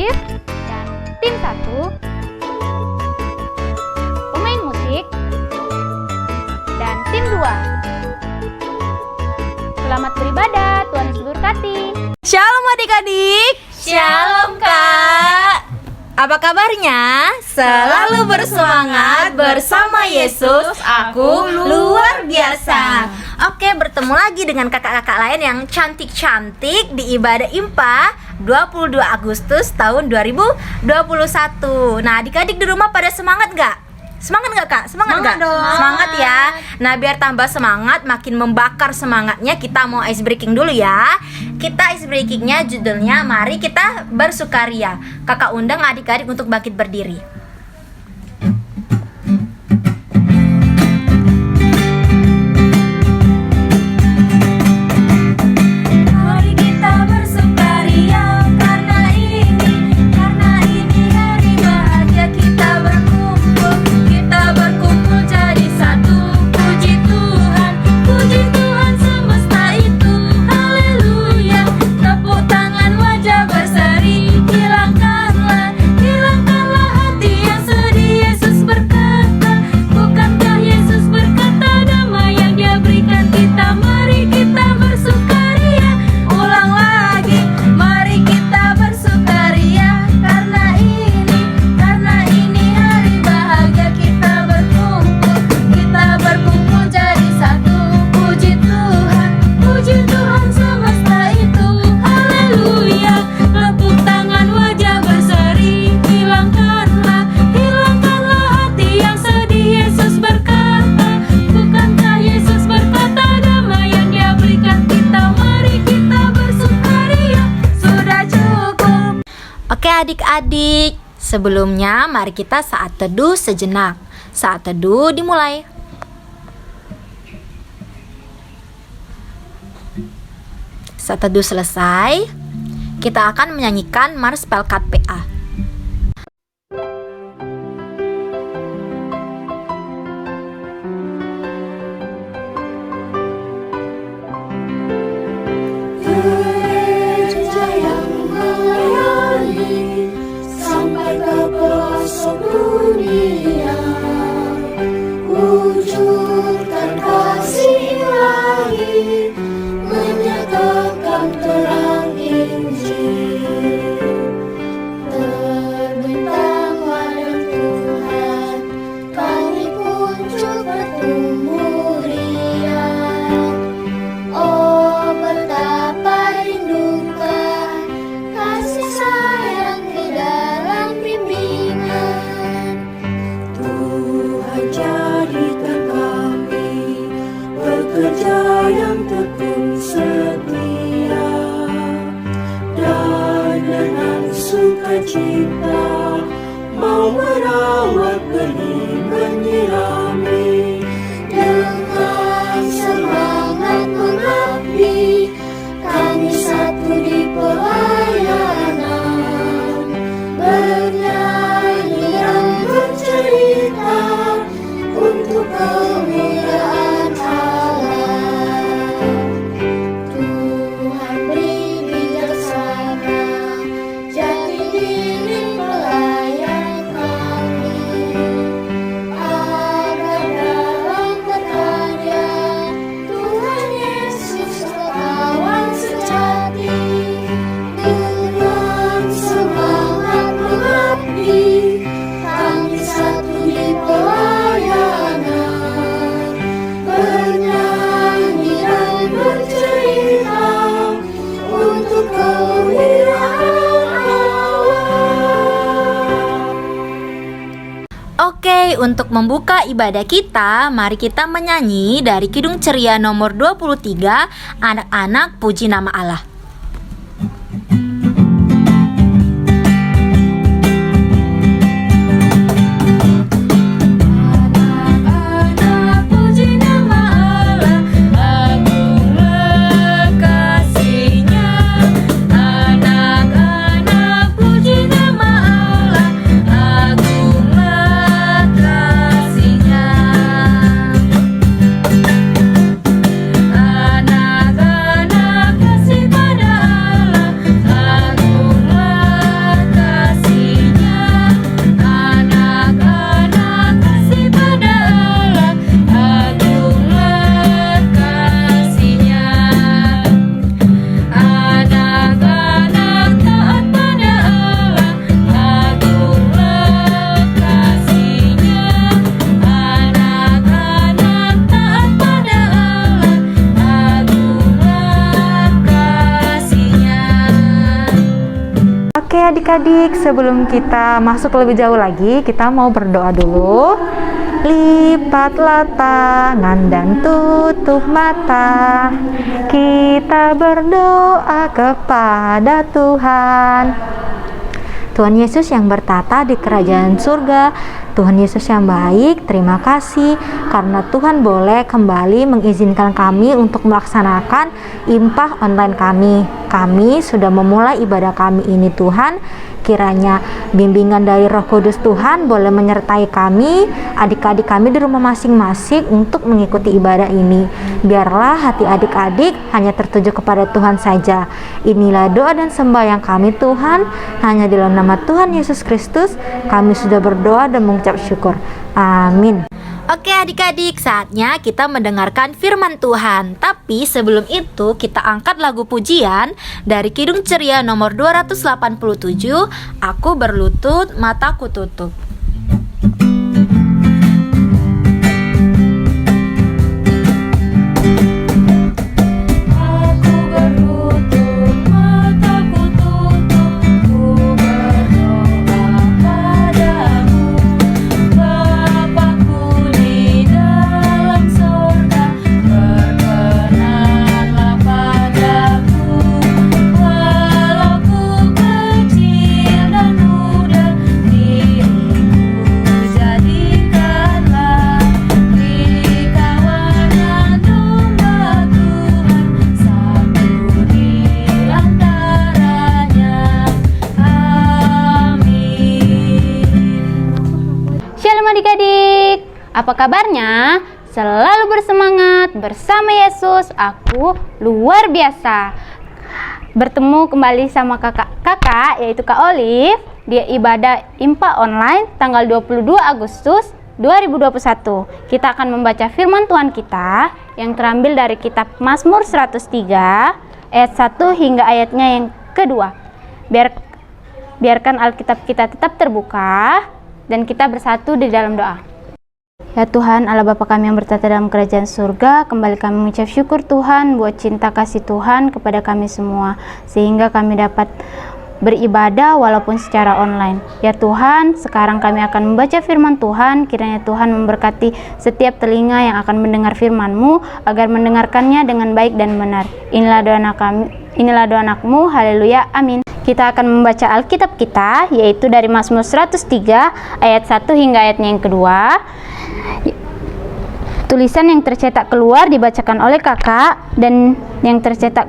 Alif dan tim 1 pemain musik dan tim 2. Selamat beribadah, Tuhan Yesus berkati. Shalom adik-adik. Shalom Kak. Apa kabarnya? Selalu bersemangat bersama Yesus. Aku luar biasa. Oke, bertemu lagi dengan kakak-kakak lain yang cantik-cantik di ibadah IMPA 22 Agustus tahun 2021. Nah, adik-adik di rumah pada semangat gak? Semangat gak Kak? Semangat gak? dong. Semangat ya. Nah, biar tambah semangat, makin membakar semangatnya, kita mau ice breaking dulu ya. Kita ice breakingnya judulnya Mari Kita Bersukaria. Kakak undang adik-adik untuk bangkit berdiri. Mari kita bersukaria karena ini hari bahagia kita berkumpul jadi satu. Puji Tuhan semesta itu. Haleluya. Tepuk tangan wajah berseri. Hilangkanlah hati yang sedih. Yesus berkata, bukankah Yesus berkata damai yang Dia berikan kita? Mari kita bersukaria. Ulang lagi, mari kita bersukaria karena ini hari bahagia kita berkumpul jadi satu. Puji Tuhan semesta itu. Haleluya. Tepuk tangan wajah berseri. Hilangkanlah hati yang sedih. Yesus berkata, bukankah Yesus berkata damai yang Dia berikan kita? Mari kita bersukaria. Sudah cukup. Oke adik-adik, sebelumnya mari kita saat teduh sejenak. Saat teduh dimulai. Saat teduh selesai, kita akan menyanyikan Mars Pelkat PA. Gereja yang melayani sampai ke pelosok dunia, wujudkan kasih ilahi, menyatakan terang Injil. Terbentanglah dan Tuhan, kami pun cepat tumbuh riang. Oh, betapa rindukan kasih sayang di dalam bimbingan. Tuhan jadikan kami pekerja yang tekun setia, dan dengan sukacita mau merawat benih menyirami. Dengan semangat mengabdi, kami satu di pelayanan, bernyanyi dan bercerita untuk kemuliaan Allah. Tuhan beri bijaksana, jati diri pelayan kami, agar dalam berkarya Tuhan Yesus kawan sejati. Dengan semangat mengabdi, kami satu di pelayanan, bernyanyi dan bercerita untuk kemuliaan Allah. Oke, untuk membuka ibadah kita, mari kita menyanyi dari Kidung Ceria nomor 23, Anak-anak Puji Nama Allah. Anak-anak puji nama Allah, agunglah kasih-Nya. Anak-anak puji nama Allah, agunglah kasih-Nya. Anak-anak kasih pada adik-adik, sebelum kita masuk lebih jauh lagi, kita mau berdoa dulu. Lipatlah tangan dan tutup mata, kita berdoa kepada Tuhan. Tuhan Yesus yang bertata di kerajaan surga, Tuhan Yesus yang baik, terima kasih karena Tuhan boleh kembali mengizinkan kami untuk melaksanakan impah online kami. Kami sudah memulai ibadah kami ini Tuhan. Kiranya bimbingan dari Roh Kudus Tuhan boleh menyertai kami, adik-adik kami di rumah masing-masing untuk mengikuti ibadah ini. Biarlah hati adik-adik hanya tertuju kepada Tuhan saja. Inilah doa dan sembahyang kami Tuhan, hanya di dalam nama Tuhan Yesus Kristus kami sudah berdoa dan mengucap syukur. Amin. Oke adik-adik, saatnya kita mendengarkan firman Tuhan. Tapi sebelum itu kita angkat lagu pujian dari Kidung Ceria nomor 287, Aku Berlutut Mataku Tutup. Aku berlutut, mataku tutup, ku berdoa padamu. Bapakku di dalam sorga, berkenanlah padaku. Walau ku kecil dan muda, diriku jadikanlah di kawanan domba Tuhan, satu di antaranya. Amin. Shalom adik-adik, apa kabarnya? Selalu bersemangat bersama Yesus, aku luar biasa. Bertemu kembali sama kakak yaitu Kak Olive di ibadah Impa online tanggal 22 Agustus 2021. Kita akan membaca firman Tuhan kita yang terambil dari kitab Mazmur 103 ayat 1 hingga ayatnya yang kedua. Biarkan Alkitab kita tetap terbuka dan kita bersatu di dalam doa. Ya Tuhan, Allah Bapa kami yang bertata dalam kerajaan surga, kembali kami mengucap syukur Tuhan buat cinta kasih Tuhan kepada kami semua, sehingga kami dapat beribadah walaupun secara online. Ya Tuhan, sekarang kami akan membaca firman Tuhan, kiranya Tuhan memberkati setiap telinga yang akan mendengar firman-Mu, agar mendengarkannya dengan baik dan benar. Inilah doa kami, inilah doa anak-Mu, haleluya, amin. Kita akan membaca Alkitab kita, yaitu dari Mazmur 103 ayat 1 hingga ayatnya yang kedua. Tulisan yang tercetak keluar dibacakan oleh kakak, dan yang tercetak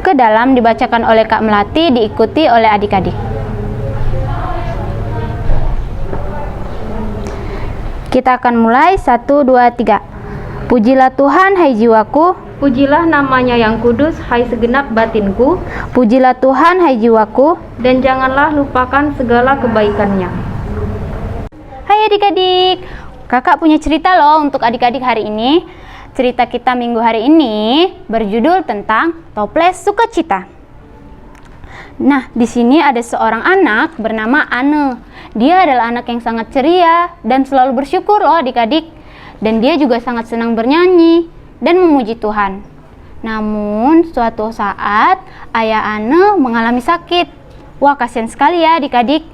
ke dalam dibacakan oleh Kak Melati, diikuti oleh adik-adik. Kita akan mulai 1, 2, 3. Pujilah Tuhan hai jiwaku, Pujilah namanya yang kudus, hai segenap batinku, pujilah Tuhan hai jiwaku. dan janganlah lupakan segala kebaikannya. Hai adik-adik, kakak punya cerita loh untuk adik-adik hari ini. Cerita kita minggu hari ini berjudul tentang toples sukacita. Nah, di sini ada seorang anak bernama Anne. Dia adalah anak yang sangat ceria dan selalu bersyukur loh adik-adik. Dan dia juga sangat senang bernyanyi dan memuji Tuhan. Namun, suatu saat ayah Anne mengalami sakit. Wah, kasihan sekali ya adik-adik.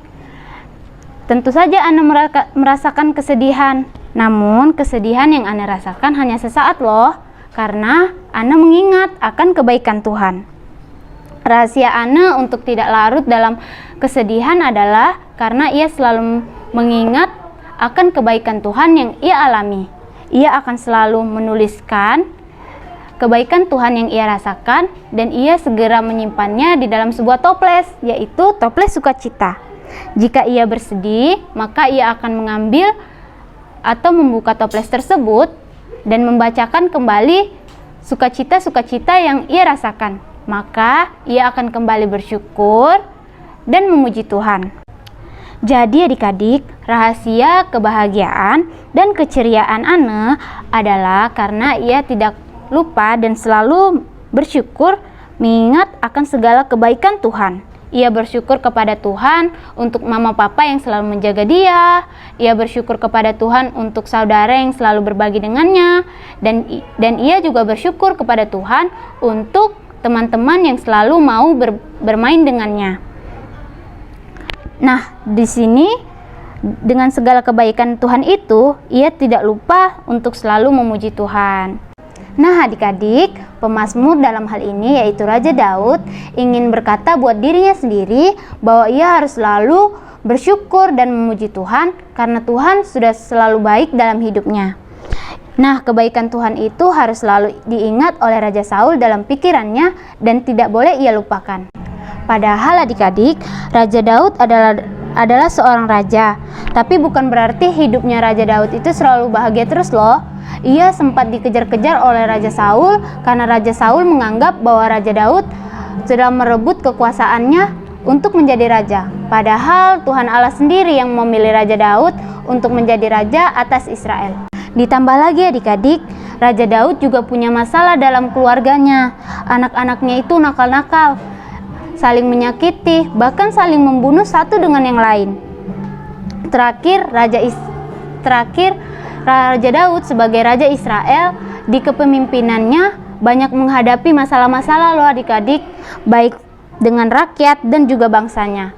Tentu saja Anne merasakan kesedihan. Namun, kesedihan yang Anne rasakan hanya sesaat loh, karena Anne mengingat akan kebaikan Tuhan. Rahasia Anne untuk tidak larut dalam kesedihan adalah karena ia selalu mengingat akan kebaikan Tuhan yang ia alami. Ia akan selalu menuliskan kebaikan Tuhan yang ia rasakan, dan ia segera menyimpannya di dalam sebuah toples, yaitu toples sukacita. Jika ia bersedih, maka ia akan mengambil atau membuka toples tersebut dan membacakan kembali sukacita-sukacita yang ia rasakan. Maka ia akan kembali bersyukur dan memuji Tuhan. Jadi adik-adik, rahasia kebahagiaan dan keceriaan Anne adalah karena ia tidak lupa dan selalu bersyukur mengingat akan segala kebaikan Tuhan. Ia bersyukur kepada Tuhan untuk mama papa yang selalu menjaga dia. Ia bersyukur kepada Tuhan untuk saudara yang selalu berbagi dengannya. Dan ia juga bersyukur kepada Tuhan untuk teman-teman yang selalu mau bermain dengannya. Nah, di sini dengan segala kebaikan Tuhan itu, ia tidak lupa untuk selalu memuji Tuhan. Nah, adik-adik, pemazmur dalam hal ini yaitu Raja Daud ingin berkata buat dirinya sendiri bahwa ia harus selalu bersyukur dan memuji Tuhan karena Tuhan sudah selalu baik dalam hidupnya. Nah, kebaikan Tuhan itu harus selalu diingat oleh Raja Saul dalam pikirannya dan tidak boleh ia lupakan. Padahal adik-adik, Raja Daud adalah seorang raja, tapi bukan berarti hidupnya Raja Daud itu selalu bahagia terus loh. Ia sempat dikejar-kejar oleh Raja Saul karena Raja Saul menganggap bahwa Raja Daud sedang merebut kekuasaannya untuk menjadi raja. Padahal Tuhan Allah sendiri yang memilih Raja Daud untuk menjadi raja atas Israel. Ditambah lagi adik-adik, Raja Daud juga punya masalah dalam keluarganya. Anak-anaknya itu nakal-nakal, saling menyakiti, bahkan saling membunuh satu dengan yang lain. Terakhir, Raja Daud sebagai Raja Israel di kepemimpinannya banyak menghadapi masalah-masalah loh adik-adik, baik dengan rakyat dan juga bangsanya.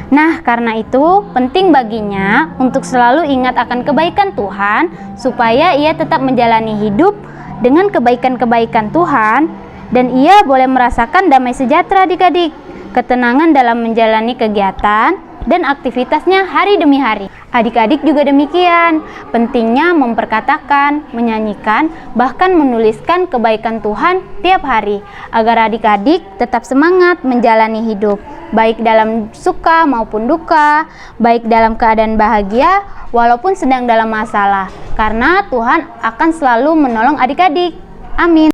Nah, karena itu penting baginya untuk selalu ingat akan kebaikan Tuhan supaya ia tetap menjalani hidup dengan kebaikan-kebaikan Tuhan dan ia boleh merasakan damai sejahtera adik-adik, ketenangan dalam menjalani kegiatan dan aktivitasnya hari demi hari. Adik-adik juga demikian, pentingnya memperkatakan, menyanyikan, bahkan menuliskan kebaikan Tuhan tiap hari, agar adik-adik tetap semangat menjalani hidup, baik dalam suka maupun duka, baik dalam keadaan bahagia, walaupun sedang dalam masalah, karena Tuhan akan selalu menolong adik-adik. Amin.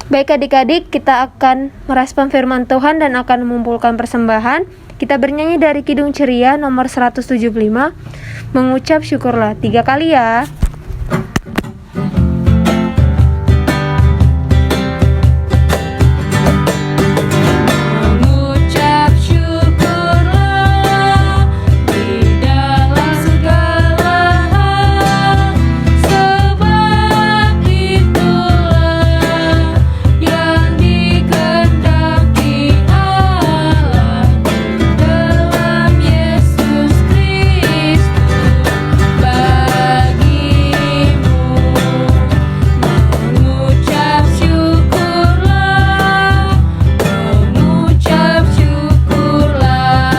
Baik adik-adik, kita akan merespon firman Tuhan dan akan mengumpulkan persembahan. Kita bernyanyi dari Kidung Ceria nomor 175, mengucap syukurlah 3 kali ya. Mengucap syukurlah di dalam segala hal, sebab itulah yang dikehendaki Allah dalam Yesus Kristus bagimu. Mengucap syukurlah, mengucap syukurlah,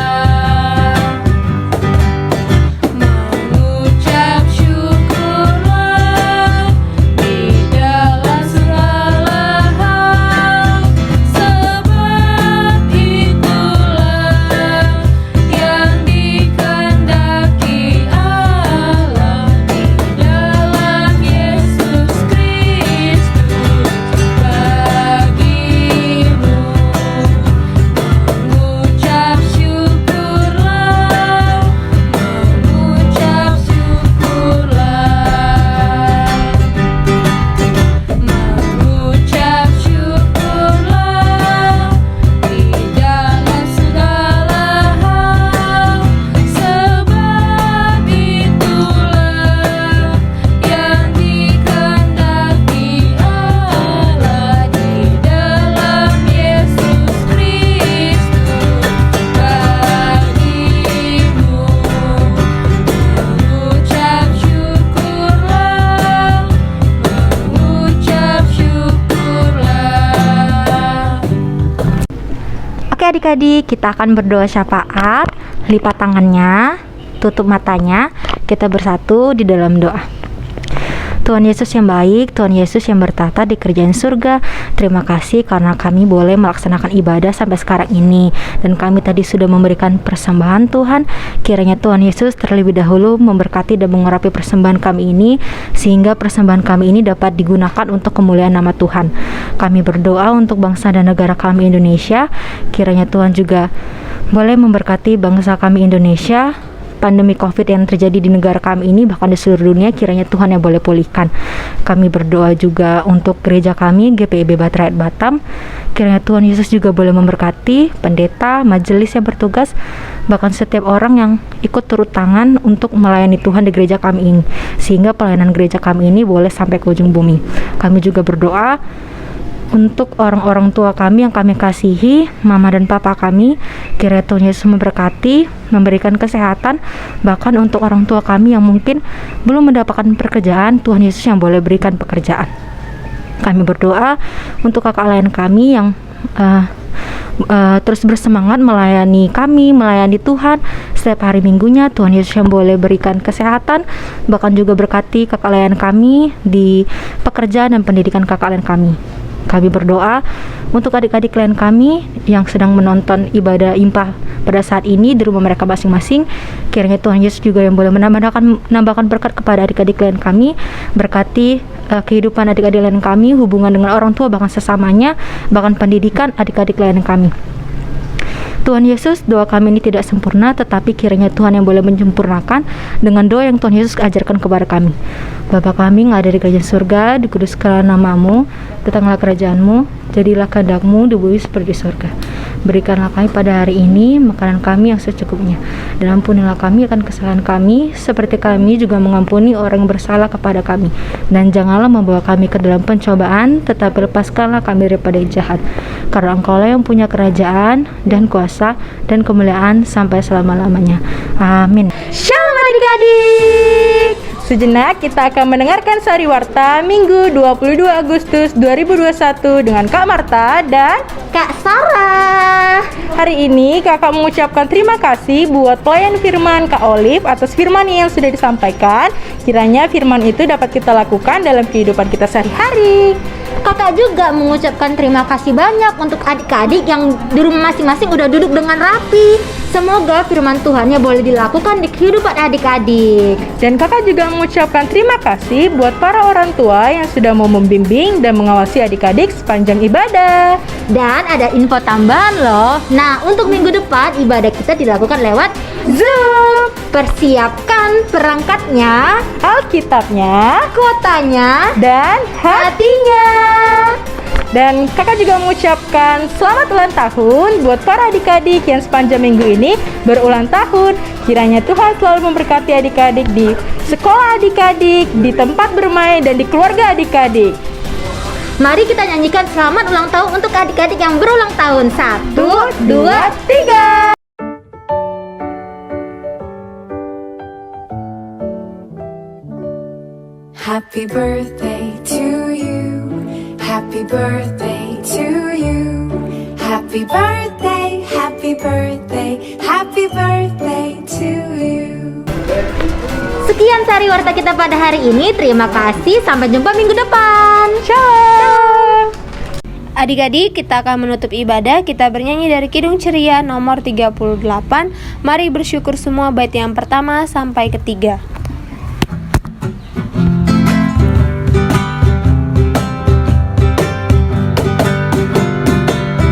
mengucap syukurlah di dalam segala hal, sebab itulah yang dikehendaki Allah di dalam Yesus Kristus bagimu. Mengucap syukurlah, mengucap syukurlah, mengucap syukurlah di dalam segala hal, sebab itulah yang dikehendaki Allah di dalam Yesus Kristus bagimu. Mengucap syukurlah, mengucap syukurlah. Oke adik-adik, kita akan berdoa syafaat. Lipat tangannya, tutup matanya, kita bersatu di dalam doa. Tuhan Yesus yang baik, Tuhan Yesus yang bertata di kerajaan surga, terima kasih karena kami boleh melaksanakan ibadah sampai sekarang ini. Dan kami tadi sudah memberikan persembahan Tuhan. Kiranya Tuhan Yesus terlebih dahulu memberkati dan mengurapi persembahan kami ini, sehingga persembahan kami ini dapat digunakan untuk kemuliaan nama Tuhan. Kami berdoa untuk bangsa dan negara kami Indonesia. Kiranya Tuhan juga boleh memberkati bangsa kami Indonesia. Pandemi COVID yang terjadi di negara kami ini, bahkan di seluruh dunia, kiranya Tuhan yang boleh pulihkan. Kami berdoa juga untuk gereja kami, GPIB Batrayat Batam. Kiranya Tuhan Yesus juga boleh memberkati pendeta, majelis yang bertugas, bahkan setiap orang yang ikut turut tangan untuk melayani Tuhan di gereja kami ini, sehingga pelayanan gereja kami ini boleh sampai ke ujung bumi. Kami juga berdoa untuk orang-orang tua kami yang kami kasihi, mama dan papa kami. Kiranya Tuhan Yesus memberkati, memberikan kesehatan, bahkan untuk orang tua kami yang mungkin belum mendapatkan pekerjaan, Tuhan Yesus yang boleh berikan pekerjaan. Kami berdoa untuk kakak lain kami yang terus bersemangat melayani kami, melayani Tuhan setiap hari minggunya. Tuhan Yesus yang boleh berikan kesehatan, bahkan juga berkati kakak lain kami di pekerjaan dan pendidikan kakak lain kami. Kami berdoa untuk adik-adik klien kami yang sedang menonton ibadah impah pada saat ini di rumah mereka masing-masing. Kiranya Tuhan Yesus juga yang boleh menambahkan berkat kepada adik-adik klien kami, berkati kehidupan adik-adik klien kami, hubungan dengan orang tua bahkan sesamanya, bahkan pendidikan adik-adik klien kami. Tuhan Yesus, doa kami ini tidak sempurna, tetapi kiranya Tuhan yang boleh menyempurnakan dengan doa yang Tuhan Yesus ajarkan kepada kami. Bapa kami yang ada di kerajaan surga, dikuduskanlah namamu, datanglah kerajaanmu, jadilah kehendak-Mu di bumi seperti di surga. Berikanlah kami pada hari ini makanan kami yang secukupnya, dan ampunilah kami akan kesalahan kami, seperti kami juga mengampuni orang yang bersalah kepada kami. Dan janganlah membawa kami ke dalam pencobaan, tetapi lepaskanlah kami daripada yang jahat. Karena Engkaulah yang punya kerajaan dan kuasa dan kemuliaan sampai selama-lamanya. Amin. Shalom adik-adik. Sejenak kita akan mendengarkan Sari Warta Minggu 22 Agustus 2021 dengan Kak Marta dan Kak Sarah. hari ini kakak mengucapkan terima kasih buat pelayan firman Kak Olive atas firman yang sudah disampaikan. Kiranya firman itu dapat kita lakukan dalam kehidupan kita sehari-hari. Kakak juga mengucapkan terima kasih banyak untuk adik-adik yang di rumah masing-masing udah duduk dengan rapi. Semoga firman Tuhannya boleh dilakukan di kehidupan adik-adik. Dan kakak juga mengucapkan terima kasih buat para orang tua yang sudah mau membimbing dan mengawasi adik-adik sepanjang ibadah. Dan ada info tambahan loh. Nah, untuk minggu depan ibadah kita dilakukan lewat Zoom. Persiapkan perangkatnya, Alkitabnya kuotanya, dan hatinya. Dan kakak juga mengucapkan selamat ulang tahun buat para adik-adik yang sepanjang minggu ini berulang tahun. Kiranya Tuhan selalu memberkati adik-adik di sekolah adik-adik, di tempat bermain, dan di keluarga adik-adik. Mari kita nyanyikan selamat ulang tahun untuk adik-adik yang berulang tahun. 1, 2, 3. Happy birthday to you. Happy birthday to you. Happy birthday, happy birthday, happy birthday to you. Sekian Sari Warta kita pada hari ini. Terima kasih. Sampai jumpa minggu depan. Shalom. Adik-adik, kita akan menutup ibadah. Kita bernyanyi dari Kidung Ceria nomor 38. Mari bersyukur semua, bait yang pertama sampai ketiga.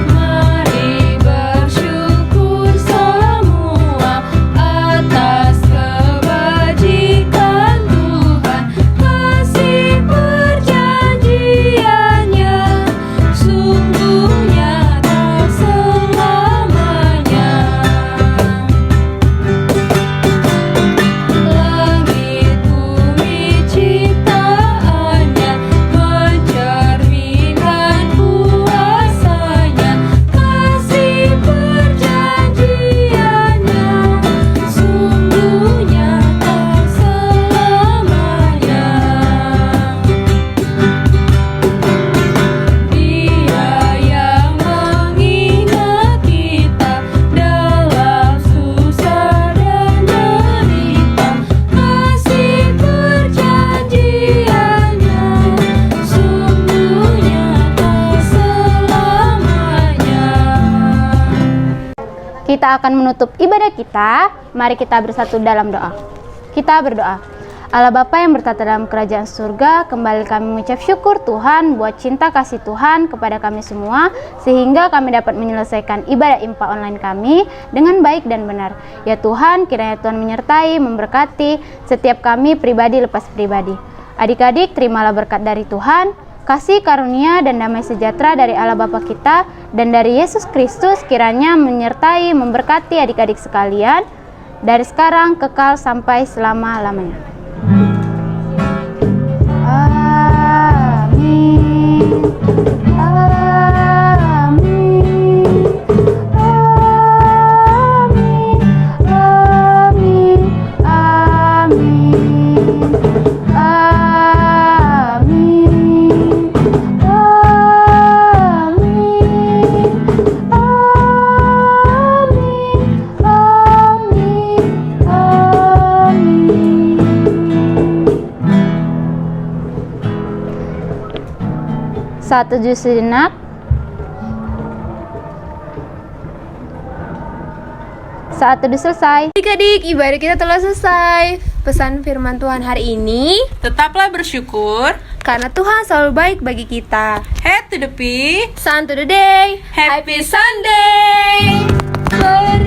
Mari bersyukur semua atas kebajikan Tuhan, kasih perjanjiannya sungguh nyata selamanya. Langit bumi ciptaannya mencerminkan kuasanya, kasih perjanjiannya sungguh nyata selamanya. Dia yang mengingat kita dalam susah dan derita, kasih perjanjiannya sungguh nyata selamanya. Kita akan menutup ibadah kita. Mari kita bersatu dalam doa. Kita berdoa. Allah Bapa yang bertata dalam kerajaan surga, kembali kami mengucap syukur Tuhan buat cinta kasih Tuhan kepada kami semua, sehingga kami dapat menyelesaikan ibadah impah online kami dengan baik dan benar. Ya Tuhan, kiranya Tuhan menyertai, memberkati setiap kami pribadi lepas pribadi. Adik-adik, terimalah berkat dari Tuhan, kasih karunia dan damai sejahtera dari Allah Bapa kita dan dari Yesus Kristus kiranya menyertai, memberkati adik-adik sekalian dari sekarang kekal sampai selama-lamanya. Amin. Saat teduh sejenak. Saat teduh selesai. Adik-adik, ibadah kita telah selesai. Pesan firman Tuhan hari ini, Tetaplah bersyukur. karena Tuhan selalu baik bagi kita. Head to the peak. Sun to the day. Happy Sunday. Beri